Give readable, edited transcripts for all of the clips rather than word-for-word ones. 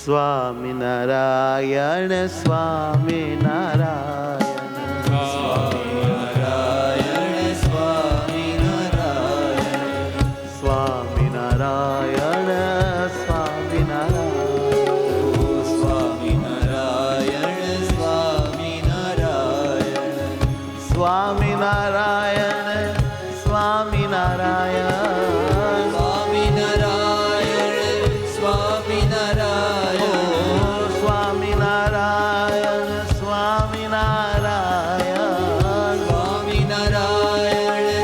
સ્વામિનારાયણ સ્વામિનારાયણ સ્વામિનારાયણ સ્વામિનારાયણ સ્વામિનારાયણ સ્વામિનારાયણ સ્વામિનારાયણ સ્વામિનારાયણ સ્વામિનારાયણ સ્વામિનારાયણ સ્વામિનારાયણ સ્વામિનારાયણ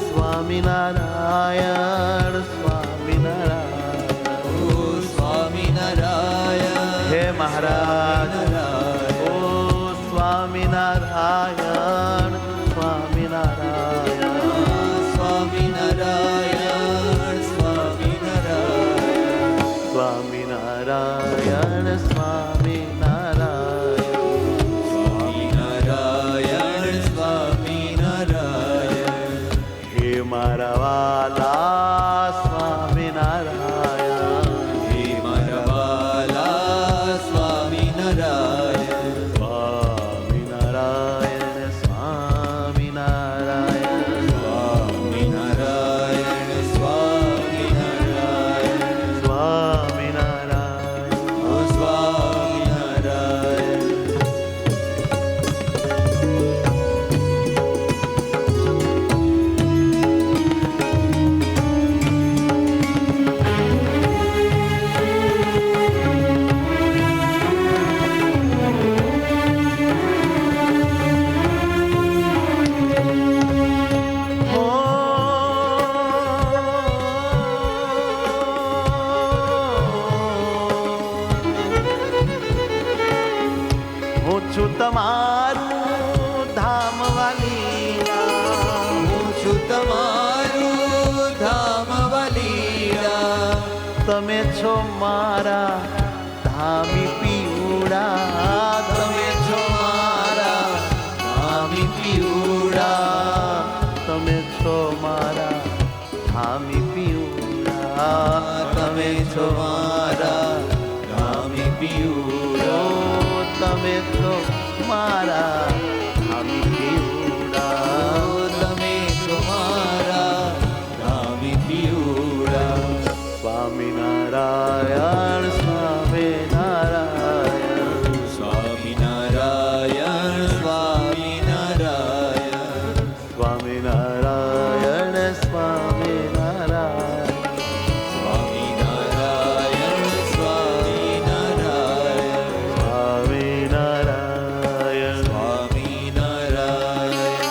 સ્વામિનારાયણ સ્વામિનારાયણ હે મહારાજ ઓ સ્વામિનારાયણ સ્વામિનારાયણ સ્વામિનારાયણ સ્વામિનારાયણ સ્વામિનારાયણ સ્વામિનારાયણ હે મારા વાલા સ્વામિનારાયણ હે મારા વાલા સ્વામિનારાયણ સ્વામિનારાયણ સ્વામિનારાયણ સ્વામિનારાયણ સ્વામિનારાયણ સ્વામિનારાયણ હું છું તમારું ધામ વાલીલા હું છું તમારું ધામ વાલીલા તમે છો મારા ધામી પીવડા તમે છો મારા ધામી પીવડા તમે છો મારા ધામી પીવડા તમે છો મારા ધામી પીવડા તમે છો મારા ધામી પીવડા તમે છો મારા ધામી પીવડા સ્વામિનારાયણ સ્વામિનારાયણ સ્વામિનારાયણ સ્વામિનારાયણ સ્વામિનારાયણ સ્વામિનારાયણ સ્વામિનારાયણ સ્વામિનારાયણ સ્વામિનારાયણ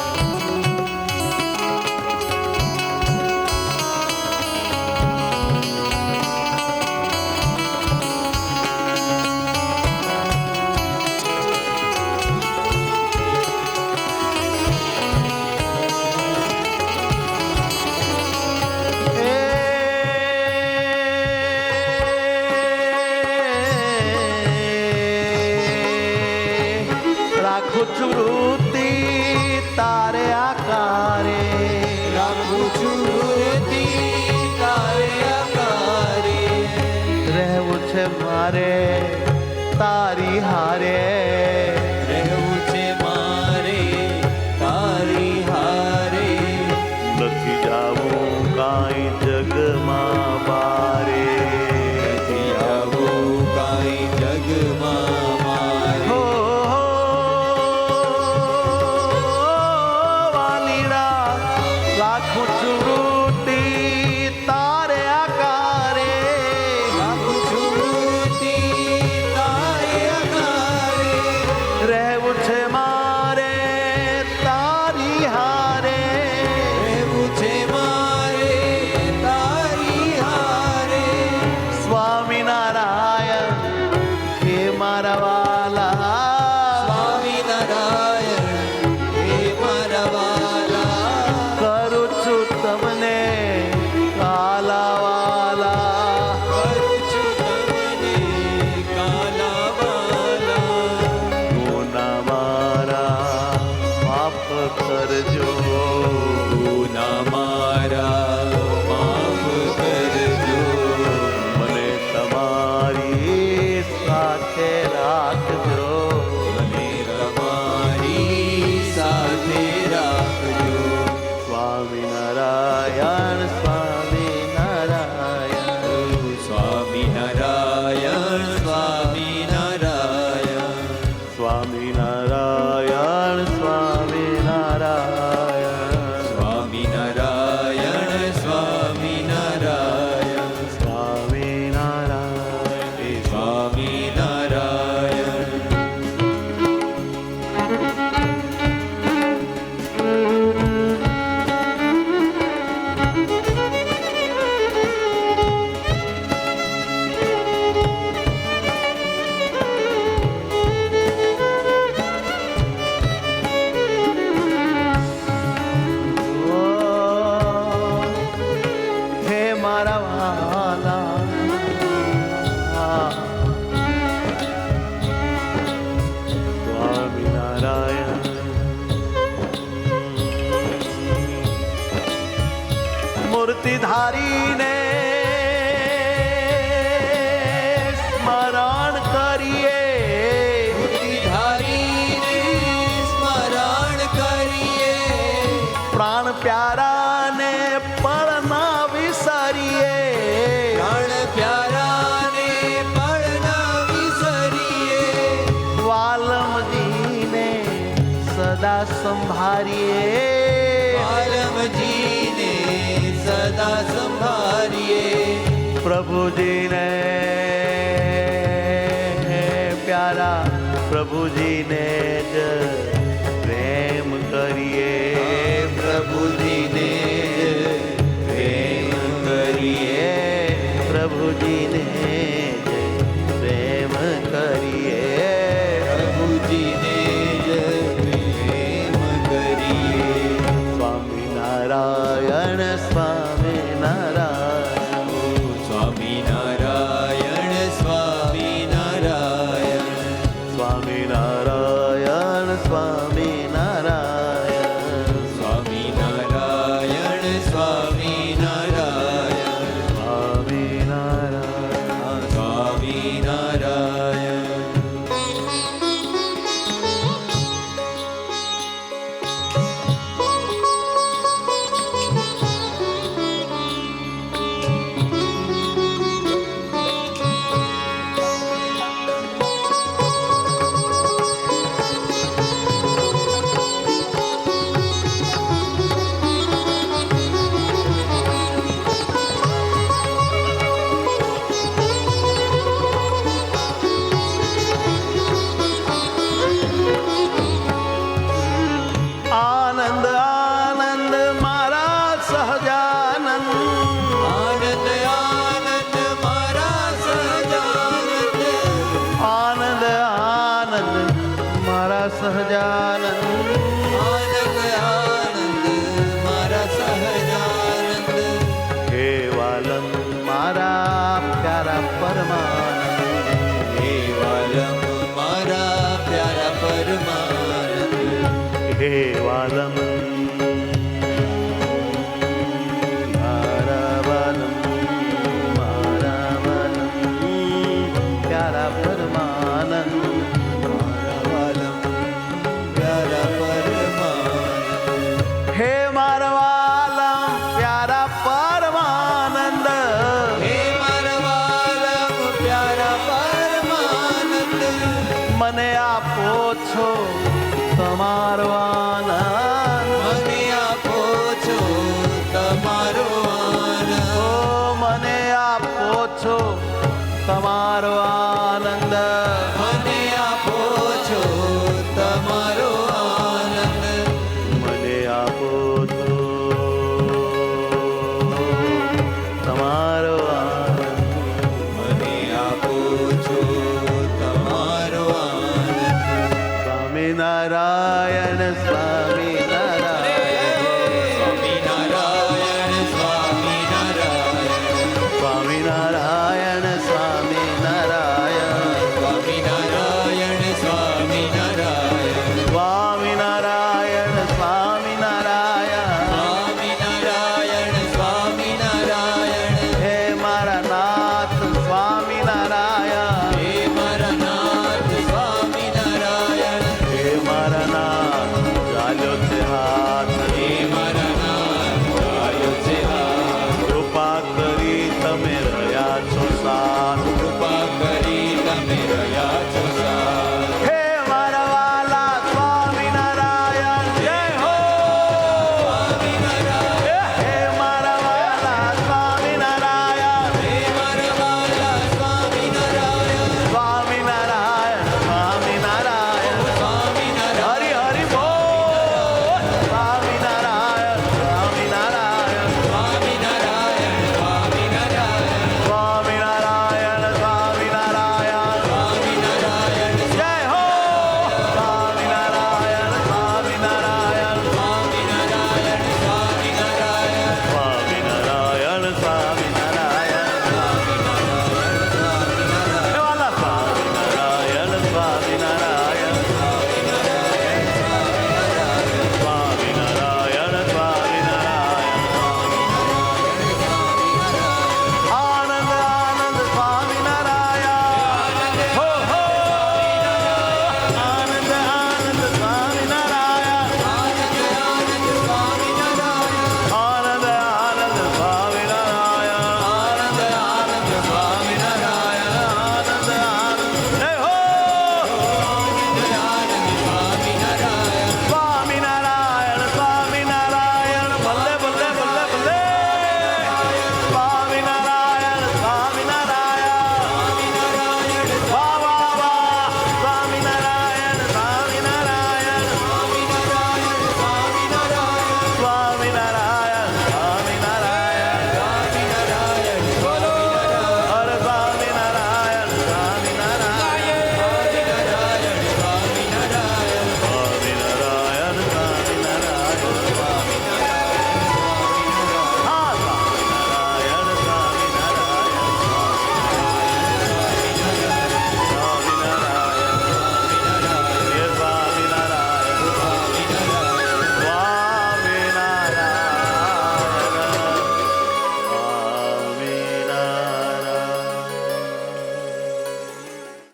રાખું છું વૃત્તિ તારે આકારે રાખું છું વૃત્તિ તારે આકારે રહેવું છે મારે તારી હારે રહેવું છે મારે તારી હારે નથી જાવું કાંઈ જગમાં બારે નથી આવું કાંઈ જગમાં મારે હો વાલીડા રાખું છું વૃત્તિ તારે આકારે રાખું છું વૃત્તિ તારે આકારે મારા વાલા સ્વામિનારાયણ મૂર્તિ ધારીને સ્મરણ કરીએ ધારીને સ્મરણ કરીએ પ્રાણ પ્યારાને પણ ના વિસરીએ પ્રાણ પ્યારાને પણ ના વિસરીએ વાલમજીને સદા સંભાળીએ વાલમજીને સદા સંભાળીએ પ્રભુજીને પ્યારા પ્રભુજીને જ પ્રેમ કરીએ પ્રભુજીને પ્રેમ કરીએ પ્રભુજીને જ પ્રેમ કરીએ પ્રભુજીને જ પ્રેમ કરીએ સ્વામિનારાયણ સ્વામિનારાયણ સ્વામિનારાયણ સ્વામિનારાયણ સ્વામિનારાયણ સ્વામિનારાયણ સ્વામિનારાયણ સ્વામિનારાયણ સ્વામિનારાયણ સ્વામિનારાયણ આનંદ આનંદ મારા સહજાનંદ આનંદ આનંદ મારા સહજાનંદ આનંદ આનંદ મારા સહજાનંદ આનંદ આનંદ મારા સહજાનંદ હે વાલમ મારા પ્યારા પરમાનંદ હે વાલમ મારા પ્યારા પરમાનંદ હે વાલમ મારા વાલમ પ્યારા પરમાનંદ મારા વાલમ પ્યારા પરમાનંદ હે મારા વાલમ પ્યારા પરમાનંદ હે મારા વાલમ પ્યારા પરમાનંદ મને આપો છો તમારો આનંદ મને આપો છો તમારો આનંદ ઓ મને આપો છો તમારો આનંદ